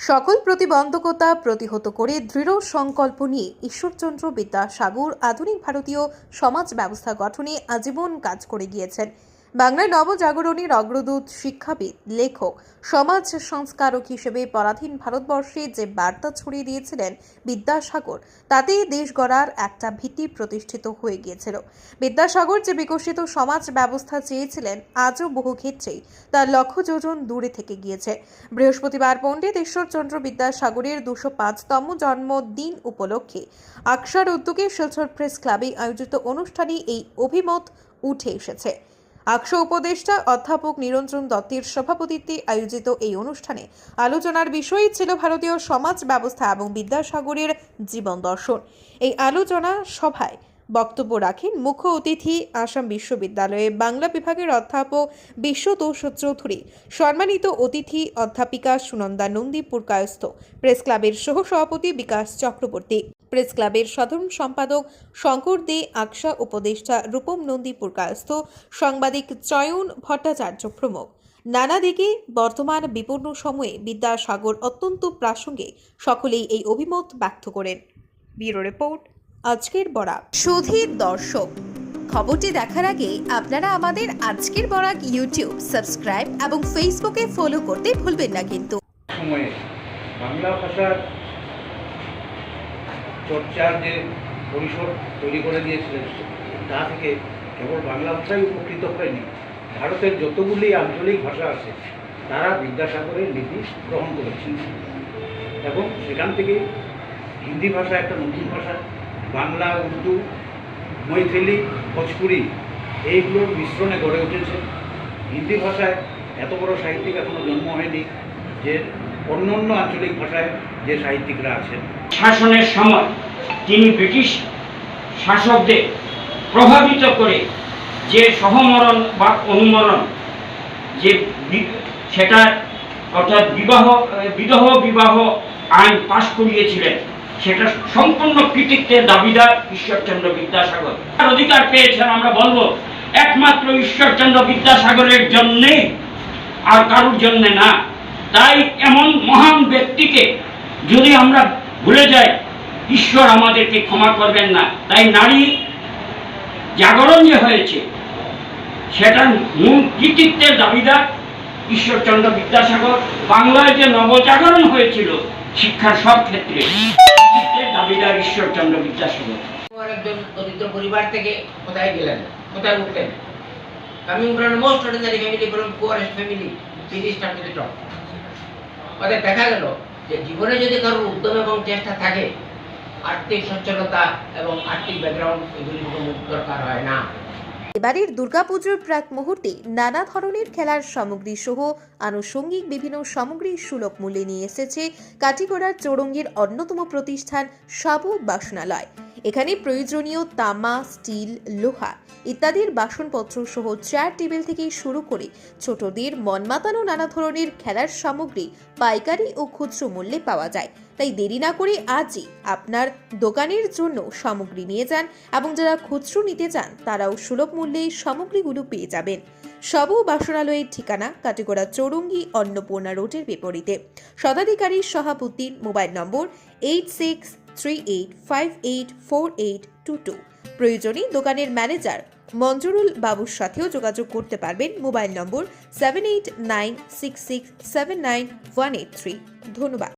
সকল প্রতিবন্ধকতা প্রতিহত করে দৃঢ় সংকল্প নিয়ে ঈশ্বরচন্দ্র বিদ্যাসাগর আধুনিক ভারতীয় সমাজ ব্যবস্থা গঠনে আজীবন কাজ করে গিয়েছেন। বাংলার নবজাগরণের অগ্রদূত, শিক্ষাবিদ, লেখক, সমাজ সংস্কারক হিসেবে পরাধীন ভারতবর্ষে যে বার্তা ছড়িয়ে দিয়েছিলেন বিদ্যাসাগর, তাতে দেশ গড়ার একটা ভিত্তি প্রতিষ্ঠিত হয়ে গিয়েছিল। বিদ্যাসাগর যে বিকশিত সমাজ ব্যবস্থা চেয়েছিলেন, আজও বহু ক্ষেত্রেই তার লক্ষ্য যোজন দূরে থেকে গিয়েছে। বৃহস্পতিবার পণ্ডিত ঈশ্বরচন্দ্র বিদ্যাসাগরের 205তম জন্মদিন উপলক্ষে আকসার উদ্যোগে শিলচর প্রেস ক্লাবে আয়োজিত অনুষ্ঠানে এই অভিমত উঠে এসেছে। আকসা উপদেষ্টা অধ্যাপক নিরঞ্জন দত্তের সভাপতিত্বে আয়োজিত এই অনুষ্ঠানে আলোচনার বিষয় ছিল ভারতীয় সমাজ ব্যবস্থা এবং বিদ্যাসাগরের জীবন দর্শন। এই আলোচনা সভায় বক্তব্য রাখেন মুখ্য অতিথি আসাম বিশ্ববিদ্যালয়ে বাংলা বিভাগের অধ্যাপক বিশ্বতোষ চৌধুরী, সম্মানিত অতিথি অধ্যাপিকা সুনন্দা নন্দী পুরকায়স্থ, প্রেস ক্লাবের সহ সভাপতি বিকাশ চক্রবর্তী, প্রেস ক্লাবের সাধারণ সম্পাদক শঙ্কর দে, আকসা উপদেষ্টা রূপম নন্দী পুরকায়স্থ, সাংবাদিক চয়ন ভট্টাচার্য প্রমুখ। নানা দিকে বর্তমান বিপন্ন সময়ে বিদ্যাসাগর অত্যন্ত প্রাসঙ্গিক, সকলেই এই অভিমত ব্যক্ত করেন। ব্যুরো রিপোর্ট, আজকের বরাক। সুধীর দর্শক, খবরটি দেখার আগে আপনারা আমাদের আজকের বরাক ইউটিউব সাবস্ক্রাইব এবং ফেসবুকে ফলো করতে ভুলবেন না। কিন্তু সময়ে বাংলা ভাষার চর্চার যে পরিসর তৈরি করে দিয়েছিলেন, তা থেকে কেবল বাংলা ভাষাই উপকৃত হয়নি, ভারতের যতগুলি আঞ্চলিক ভাষা আছে তারা বিদ্যাসাগরের নীতি গ্রহণ করেছেন এবং সেখান থেকে হিন্দি ভাষা একটা নতুন ভাষা, বাংলা, উর্দু, মৈথিলি, ভোজপুরি এইগুলোর মিশ্রণে গড়ে উঠেছে। হিন্দি ভাষায় এত বড় সাহিত্যিক এখনো জন্ম হয়নি যে অন্য অন্য আঞ্চলিক ভাষায় যে সাহিত্যিকরা আছেন। শাসনের সময় তিনি ব্রিটিশ শাসকদের প্রভাবিত করে যে সহমরণ বা অনুমরণ যে সেটা অর্থাৎ বিধবা বিবাহ আইন পাশ করিয়েছিলেন, সেটা সম্পূর্ণ কৃতিত্বের দাবিদার ঈশ্বরচন্দ্র বিদ্যাসাগর। অধিকার পেয়েছেন আমরা বলবো একমাত্র ঈশ্বরচন্দ্র বিদ্যাসাগরের জন্যে, আর কারোর জন্যে না। তাই এমন মহান ব্যক্তিকে যদি আমরা ভুলে যাই, ঈশ্বর আমাদেরকে ক্ষমা করবেন না। তাই নারী জাগরণ যে হয়েছে সেটার মূল কৃতিত্বের দাবিদার ঈশ্বরচন্দ্র বিদ্যাসাগর। বাংলায় যে নবজাগরণ হয়েছিল শিক্ষার সব ক্ষেত্রে, দাবিদার ঈশ্বরচন্দ্র বিদ্যাসাগর। একজন দরিদ্র পরিবার থেকে কোথায় গেলেন, কোথায় উঠলেন, coming from most ordinary family, from poorest family, তিনি স্টার্ট টু দ্য টপ। ওদের দেখা গেল যে জীবনে যদি কারোর উদ্যম এবং চেষ্টা থাকে, আর্থিক সচ্ছলতা এবং আর্থিক ব্যাকগ্রাউন্ড এগুলির কোনো দরকার হয় না। এবারের দুর্গাপুজোর প্রাক মুহূর্তে নানা ধরনের খেলার সামগ্রী সহ আনুষঙ্গিক বিভিন্ন সামগ্রী সুলভ মূল্যে নিয়ে এসেছে কাটিগড়ার চৌরঙ্গীর অন্যতম প্রতিষ্ঠান সাবু বাসনালয়। এখানে প্রয়োজনীয় তামা, স্টিল, লোহা ইত্যাদির বাসনপত্র সহ চেয়ার টেবিল থেকে শুরু করে ছোটদের মন মাতানো নানা ধরনের খেলার সামগ্রী পাইকারি ও খুচরো মূল্যে পাওয়া যায়। তাই দেরি না করে আজই আপনার দোকানের জন্য সামগ্রী নিয়ে যান এবং যারা খুচরো নিতে চান তারাও সুলভ মূল্যে সামগ্রীগুলো পেয়ে যাবেন। সাবু বাসনালয়ের ঠিকানা কাটিগড়া চৌরঙ্গী অন্নপূর্ণা রোডের বিপরীতে। শতাধিকারী সভাপতির মোবাইল নম্বর 8638584822। প্রয়োজনে দোকানের ম্যানেজার মঞ্জুরুল বাবুর সাথেও যোগাযোগ করতে পারবেন। মোবাইল নম্বর 7896679183। ধন্যবাদ।